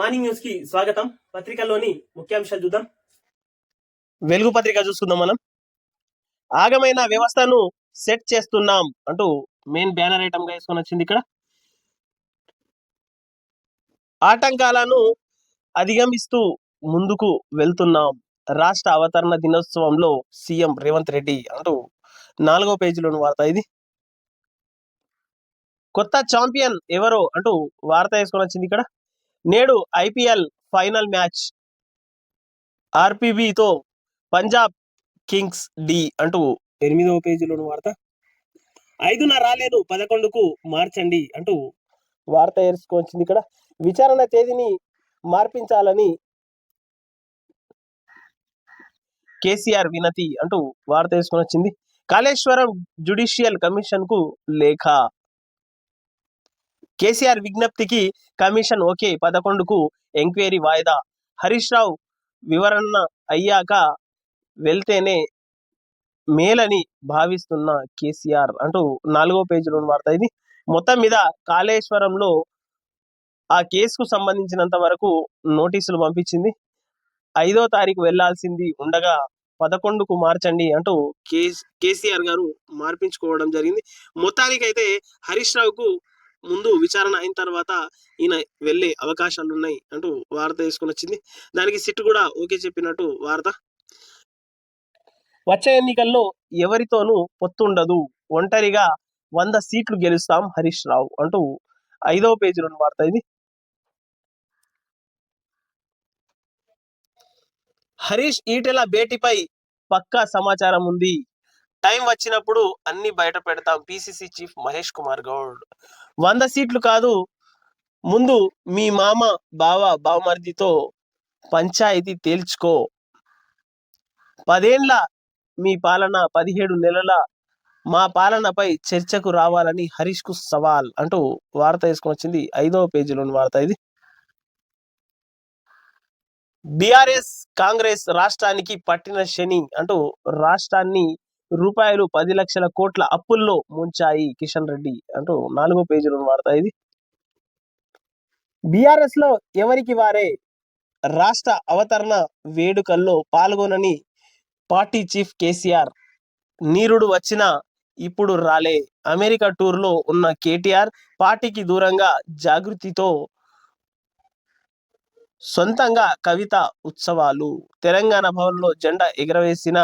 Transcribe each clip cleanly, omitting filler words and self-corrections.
Morning news కి స్వాగతం. పత్రికల్లోని ముఖ్యాంశాలు చూద్దాం. వెలుగు పత్రిక చూసుకుందాం మనం. ఆగమైన వ్యవస్థను సెట్ చేస్తున్నాం అంటూ మెయిన్ బ్యానర్ ఐటమ్ గా వేసుకొని వచ్చింది. ఇక్కడ ఆటంకాలను అధిగమిస్తూ ముందుకు వెళ్తున్నాం. రాష్ట్ర అవతరణ దినోత్సవంలో సీఎం రేవంత్ రెడ్డి అంటూ 4వ పేజీలోని వార్త ఇది. కొత్త ఛాంపియన్ ఎవరో అంటూ వార్త వేసుకొని వచ్చింది. ఇక్కడ నేడు ఐపీఎల్ ఫైనల్ మ్యాచ్ ఆర్పీబీతో పంజాబ్ కింగ్స్ డి అంటూ 8వ పేజీలోని వార్త. 5న రాలేదు 11కు మార్చండి అంటూ వార్త వేసుకొచ్చింది. ఇక్కడ విచారణ తేదీని మార్పించాలని కేసీఆర్ వినతి అంటూ వార్త వేసుకొని వచ్చింది. కాళేశ్వరం జ్యుడిషియల్ కమిషన్ కు లేఖ. కేసీఆర్ విజ్ఞప్తికి కమిషన్ ఓకే, 11కు ఎంక్వైరీ వాయిదా. హరీష్ రావు వివరణ అయ్యాక వెళ్తేనే మేలని భావిస్తున్న కేసీఆర్ అంటూ 4వ పేజీలోని వార్త ఇది. మొత్తం మీద కాళేశ్వరంలో ఆ కేసుకు సంబంధించినంత వరకు నోటీసులు పంపించింది. 5వ తారీఖు వెళ్లాల్సింది ఉండగా 11కు మార్చండి అంటూ కేసీఆర్ గారు మార్పించుకోవడం జరిగింది. మొత్తానికైతే హరీష్ రావుకు ముందు విచారణ అయిన తర్వాత ఈయన వెళ్లే అవకాశాలు ఉన్నాయి అంటూ వార్త తీసుకుని వచ్చింది. దానికి సిట్ కూడా ఓకే చెప్పినట్టు వార్త. వచ్చే ఎన్నికల్లో ఎవరితోనూ పొత్తుండదు, ఒంటరిగా 100 సీట్లు గెలుస్తాం హరీష్ రావు అంటూ 5వ పేజీలోని వార్త ఇది. హరీష్ ఈటెల భేటీపై పక్కా సమాచారం ఉంది, టైం వచ్చినప్పుడు అన్ని బయట పెడతాం. PCC chief Mahesh Kumar Goud. 100 సీట్లు కాదు, ముందు మీ మామ బావ బావమర్దితో పంచాయతీ తేల్చుకో. 10 ఏళ్ల మీ పాలన, 17 నెలల మా పాలనపై చర్చకు రావాలని హరీష్ కు సవాల్ అంటూ వార్త వేసుకొని వచ్చింది. 5వ పేజీలోని వార్త ఇది. బీఆర్ఎస్ కాంగ్రెస్ రాష్ట్రానికి పట్టిన శని అంటూ రాష్ట్రాన్ని రూపాయలు 10 లక్షల కోట్ల అప్పుల్లో ముంచాయి కిషన్ రెడ్డి అంటూ 4వ పేజీలోని వార్త ఇది. బీఆర్ఎస్ లో ఎవరికి వారే రాష్ట్ర అవతరణ వేడుకల్లో పాల్గొనని పార్టీ చీఫ్ కేసీఆర్. నీరుడు వచ్చినా ఇప్పుడు రాలే. అమెరికా టూర్లో ఉన్న కేటీఆర్ పార్టీకి దూరంగా జాగృతితో సొంతంగా కవిత ఉత్సవాలు. తెలంగాణ భవన్లో జెండా ఎగరవేసిన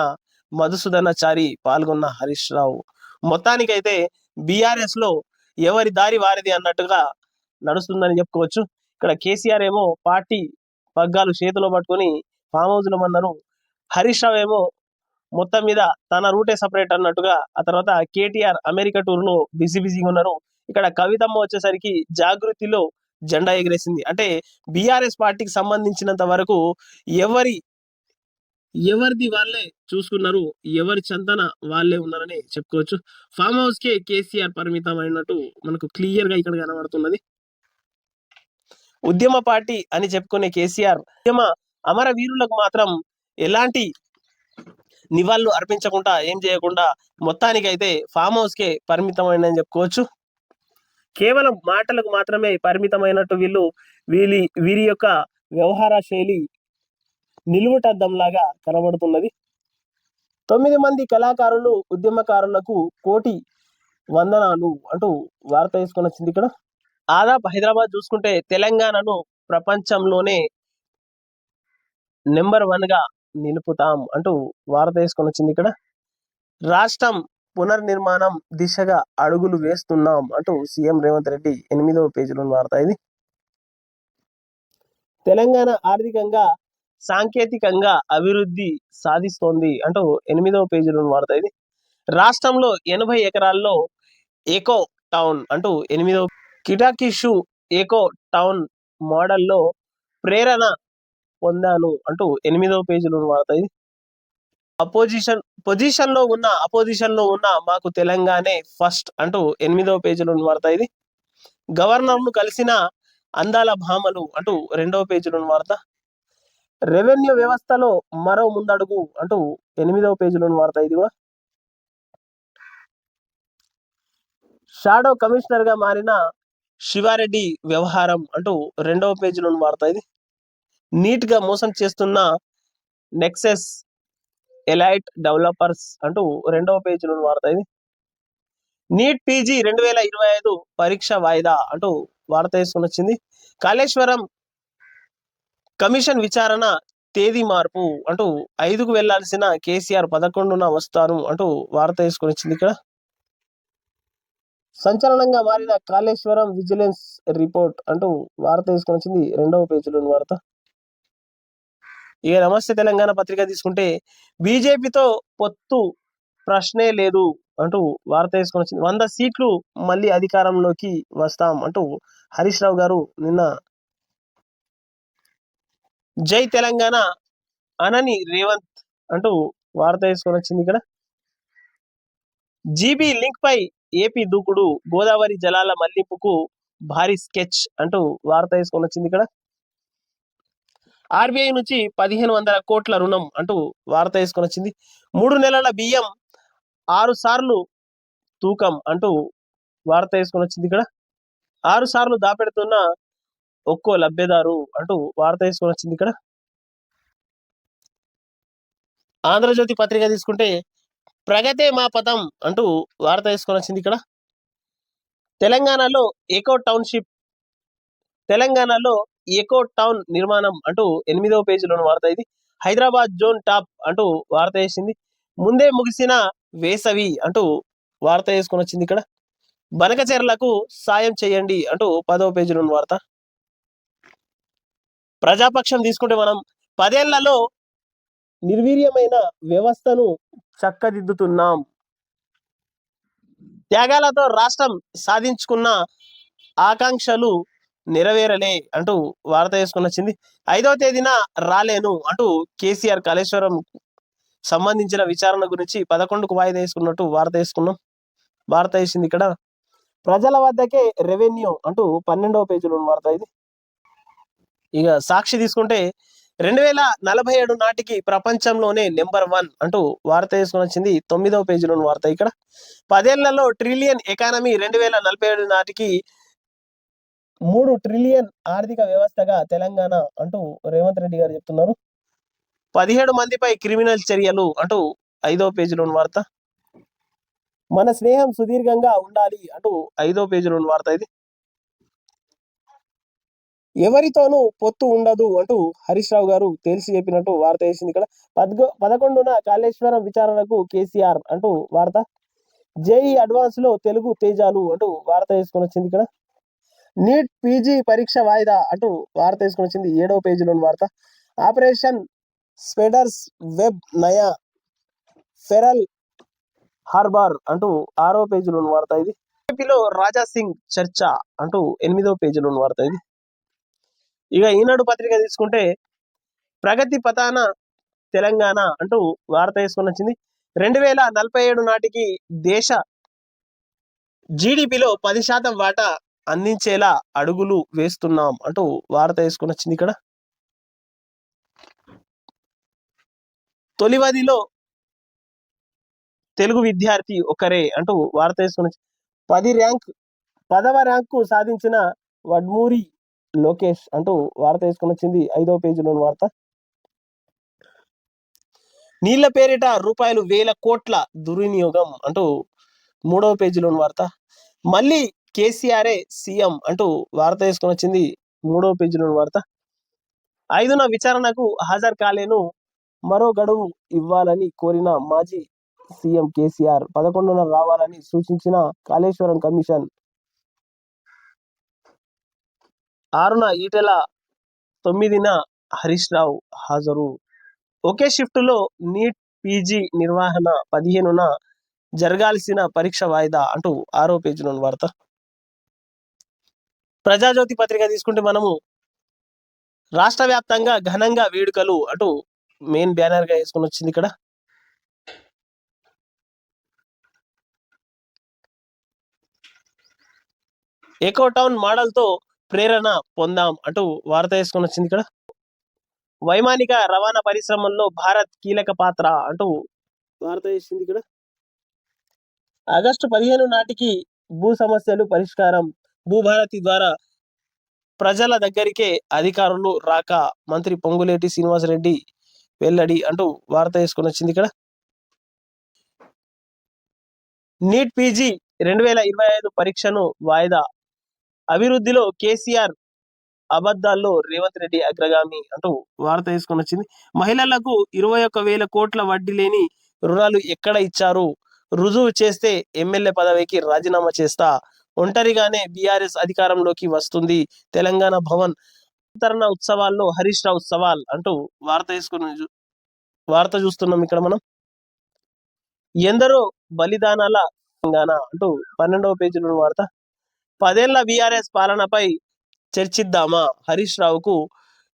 మధుసూదనాచారి, పాల్గొన్న హరీష్ రావు. మొత్తానికైతే బీఆర్ఎస్ లో ఎవరి దారి వారిది అన్నట్టుగా నడుస్తుందని చెప్పుకోవచ్చు. ఇక్కడ కేసీఆర్ ఏమో పార్టీ పగ్గాలు చేతిలో పట్టుకొని ఫామ్ హౌస్ లో ఉన్నారు. హరీష్ రావు ఏమో మొత్తం మీద తన రూటే సపరేట్ అన్నట్టుగా, ఆ తర్వాత కేటీఆర్ అమెరికా టూర్ లో బిజీగా ఉన్నారు. ఇక్కడ కవితమ్మ వచ్చేసరికి జాగృతిలో జెండా ఎగిరేసింది. అంటే బీఆర్ఎస్ పార్టీకి సంబంధించినంత వరకు ఎవరిది వాళ్ళే చూసుకున్నారు, ఎవరి చంతన వాళ్ళే ఉన్నారని చెప్పుకోవచ్చు. ఫామ్ హౌస్ కే కేసీఆర్ పరిమితం అయినట్టు మనకు క్లియర్ గా ఇక్కడ కనబడుతున్నది. ఉద్యమ పార్టీ అని చెప్పుకునే కేసీఆర్ ఉద్యమ అమరవీరులకు మాత్రం ఎలాంటి నివాళులు అర్పించకుండా, ఏం చేయకుండా మొత్తానికైతే ఫామ్ హౌస్ కే పరిమితమైనని చెప్పుకోవచ్చు. కేవలం మాటలకు మాత్రమే పరిమితమైనట్టు వీరి యొక్క వ్యవహార శైలి నిలువుటద్దంలాగా కనబడుతున్నది. 9 మంది కళాకారులు ఉద్యమకారులకు కోటి వందనాలు అంటూ వార్త వేసుకొని వచ్చింది. ఇక్కడ ఆదాబ్ హైదరాబాద్ చూసుకుంటే తెలంగాణను ప్రపంచంలోనే నెంబర్ 1 గా నిలుపుతాం అంటూ వార్త వేసుకొని వచ్చింది. ఇక్కడ రాష్ట్రం పునర్నిర్మాణం దిశగా అడుగులు వేస్తున్నాం అంటూ సీఎం రేవంత్ రెడ్డి 8వ పేజీలోని వార్త ఇది. తెలంగాణ ఆర్థికంగా సాంకేతికంగా అభివృద్ధి సాధిస్తోంది అంటూ 8వ పేజీలోని వార్త ఇది. రాష్ట్రంలో 80 ఎకరాల్లో ఏకో టౌన్ అంటూ 8వ. కిటాకిషు ఏకో టౌన్ మోడల్లో ప్రేరణ పొందాను అంటూ 8వ పేజీలోని వార్త ఇది. అపోజిషన్ లో ఉన్న మాకు తెలంగాణే ఫస్ట్ అంటూ 8వ పేజీలోని వార్త ఇది. గవర్నర్ ను కలిసిన అందాల భామలు అంటూ 2వ పేజీలోని వార్త. రెవెన్యూ వ్యవస్థలో మరో ముందడుగు అంటూ 8వ పేజీలోని వార్త ఇది కూడా. షాడో కమిషనర్ గా మారిన శివారెడ్డి వ్యవహారం అంటూ రెండవ పేజీలోని వార్త ఇది. నీట్ గా మోసం చేస్తున్న నెక్సెస్ ఎలైట్ డెవలపర్స్ అంటూ రెండవ పేజీలోని వార్త ఇది. నీట్ పీజీ 2025 పరీక్ష వాయిదా అంటూ వార్త వేసుకొని వచ్చింది. కాళేశ్వరం కమిషన్ విచారణ తేదీ మార్పు అంటూ 5కు వెళ్లాల్సిన కేసీఆర్ 11న వస్తారు అంటూ వార్త వేసుకొని వచ్చింది. ఇక్కడ సంచలనంగా మారిన కాళేశ్వరం విజిలెన్స్ రిపోర్ట్ అంటూ వార్త వేసుకొని వచ్చింది రెండవ పేజీలోని వార్త. ఇక నమస్తే తెలంగాణ పత్రిక తీసుకుంటే బీజేపీతో పొత్తు ప్రశ్నే లేదు అంటూ వార్త వేసుకొని వచ్చింది. 100 సీట్లు మళ్ళీ అధికారంలోకి వస్తాం అంటూ హరీష్ రావు గారు నిన్న జై తెలంగాణ అనని రేవంత్ అంటూ వార్త వేసుకొని వచ్చింది. ఇక్కడ జీబీ లింక్ పై ఏపీ దూకుడు, గోదావరి జలాల మళ్లింపుకు భారీ స్కెచ్ అంటూ వార్త వేసుకొని వచ్చింది. ఇక్కడ ఆర్బీఐ నుంచి 1500 కోట్ల రుణం అంటూ వార్త వేసుకొని వచ్చింది. 3 నెలల బియ్యం 6 సార్లు తూకం అంటూ వార్త వేసుకొని వచ్చింది. ఇక్కడ 6 సార్లు దాపెడుతున్న ఒక్కో లబ్ధిదారు అంటూ వార్త వేసుకొని వచ్చింది. ఇక్కడ ఆంధ్రజ్యోతి పత్రిక తీసుకుంటే ప్రగతే మా పథం అంటూ వార్త వేసుకొని వచ్చింది. ఇక్కడ తెలంగాణలో ఎకో టౌన్ నిర్మాణం అంటూ 8వ పేజీలోని వార్త ఇది. హైదరాబాద్ జోన్ టాప్ అంటూ వార్త వేసింది. ముందే ముగిసిన వేసవి అంటూ వార్త వేసుకొని వచ్చింది. ఇక్కడ బనకచెర్లకు సాయం చేయండి అంటూ 10వ పేజీలోని వార్త. ప్రజాపక్షం తీసుకుంటే మనం 10 ఏళ్లలో నిర్వీర్యమైన వ్యవస్థను చక్కదిద్దుతున్నాం, త్యాగాలతో రాష్ట్రం సాధించుకున్న ఆకాంక్షలు నెరవేరలే అంటూ వార్త వేసుకొని వచ్చింది. 5వ తేదీన రాలేను అంటూ కేసీఆర్ కాళేశ్వరం సంబంధించిన విచారణ గురించి 11కు వాయిదా వేసుకున్నట్టు వార్త వేసింది. ఇక్కడ ప్రజల వద్దకే రెవెన్యూ అంటూ 12వ పేజీలో వార్త ఇది. ఇక సాక్షి తీసుకుంటే 2047 నాటికి ప్రపంచంలోనే నెంబర్ 1 అంటూ వార్త వేసుకొని వచ్చింది 9వ పేజీలోని వార్త. ఇక్కడ 10 ఏళ్లలో ట్రిలియన్ ఎకానమీ 2047 నాటికి 3 ట్రిలియన్ ఆర్థిక వ్యవస్థగా తెలంగాణ అంటూ రేవంత్ రెడ్డి గారు చెప్తున్నారు. 17 మందిపై క్రిమినల్ చర్యలు అంటూ 5వ పేజీలోని వార్త. మన స్నేహం సుదీర్ఘంగా ఉండాలి అంటూ 5వ పేజీలోని వార్త ఇది. ఎవరితోనూ పొత్తు ఉండదు అంటూ హరీష్ రావు గారు తేల్చి చెప్పినట్టు వార్త వేసింది. ఇక్కడ 11న కాళేశ్వరం విచారణకు కేసీఆర్ అంటూ వార్త. జేఈ అడ్వాన్స్ లో తెలుగు తేజాలు అంటూ వార్త వేసుకొని వచ్చింది. ఇక్కడ నీట్ పీజీ పరీక్ష వాయిదా అంటూ వార్త వేసుకొని వచ్చింది 7వ పేజీలోని వార్త. ఆపరేషన్ స్పెడర్స్ వెబ్ నయా ఫెరల్ హార్బార్ అంటూ 6వ పేజీలోని వార్త ఇది. ఏపీలో రాజా సింగ్ చర్చ అంటూ 8వ పేజీలోని వార్త ఇది. ఇక ఈనాడు పత్రిక తీసుకుంటే ప్రగతి పతాన తెలంగాణ అంటూ వార్త వేసుకొని వచ్చింది. 2047 నాటికి దేశ జీడిపిలో 10% వాటా అందించేలా అడుగులు వేస్తున్నాం అంటూ వార్త వేసుకొని వచ్చింది. ఇక్కడ తొలివదిలో తెలుగు విద్యార్థి ఒకరే అంటూ వార్త వేసుకొని 10వ ర్యాంకు సాధించిన వడ్మూరి లోకేష్ అంటూ వార్త వేసుకొని వచ్చింది 5వ పేజీలోని వార్త. నీళ్ల పేరిట ₹1,000 కోట్ల దుర్వినియోగం అంటూ 3వ పేజీలోని వార్త. మళ్ళీ కేసీఆరే సీఎం అంటూ వార్త వేసుకొని వచ్చింది 3వ పేజీలోని వార్త. 5న విచారణకు హాజరు కాలేను, మరో గడువు ఇవ్వాలని కోరిన మాజీ సీఎం కేసీఆర్, 11న రావాలని సూచించిన కాళేశ్వరం కమిషన్, 6న ఈటెల, 9న హరీష్ రావు హాజరు. ఒకే షిఫ్టులో నీట్ పీజీ నిర్వహణ, 15న జరగాల్సిన పరీక్ష వాయిదా అంటూ 6వ పేజీలోని వార్త. ప్రజాజ్యోతి పత్రిక తీసుకుంటే మనము రాష్ట్ర వ్యాప్తంగా ఘనంగా వేడుకలు అంటూ మెయిన్ బ్యానర్ గా వేసుకొని వచ్చింది. ఇక్కడ ఎకో టౌన్ మోడల్ తో ప్రేరణ పొందాం అంటూ వార్త వేసుకొని వచ్చింది. ఇక్కడ వైమానిక రవాణా పరిశ్రమల్లో భారత్ కీలక పాత్ర అంటూ వార్త వేసింది. ఇక్కడ ఆగస్టు 15 నాటికి భూ సమస్యలు పరిష్కారం, భూభారతి ద్వారా ప్రజల దగ్గరికే అధికారులు రాక మంత్రి పొంగులేటి శ్రీనివాసరెడ్డి వెల్లడి అంటూ వార్త వేసుకొని వచ్చింది ఇక్కడ. నీట్ పీజీ 2025 పరీక్షను వాయిదా, అభివృద్ధిలో కేసీఆర్, అబద్ధాల్లో రేవంత్ రెడ్డి అగ్రగామి అంటూ వార్త వేసుకొని వచ్చింది. మహిళలకు 21,000 కోట్ల వడ్డీ లేని రుణాలు ఎక్కడ ఇచ్చారు, రుజువు చేస్తే ఎమ్మెల్యే పదవికి రాజీనామా చేస్తా, ఒంటరిగానే బీఆర్ఎస్ అధికారంలోకి వస్తుంది, తెలంగాణ భవన్ అవతరణ ఉత్సవాల్లో హరీష్ రావు సవాల్ అంటూ వార్త చూస్తున్నాం ఇక్కడ మనం. ఎందరో బలిదానాల తెలంగాణ అంటూ 12వ పేజీలో వార్త. 10 ఏళ్ల బీఆర్ఎస్ పాలనపై చర్చిద్దామా, హరీష్ రావుకు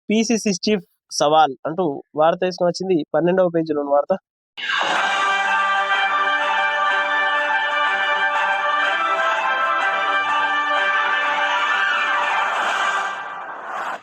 పిసిసి చీఫ్ సవాల్ అంటూ వార్త వేసుకొని వచ్చింది 12వ పేజీలోని వార్త.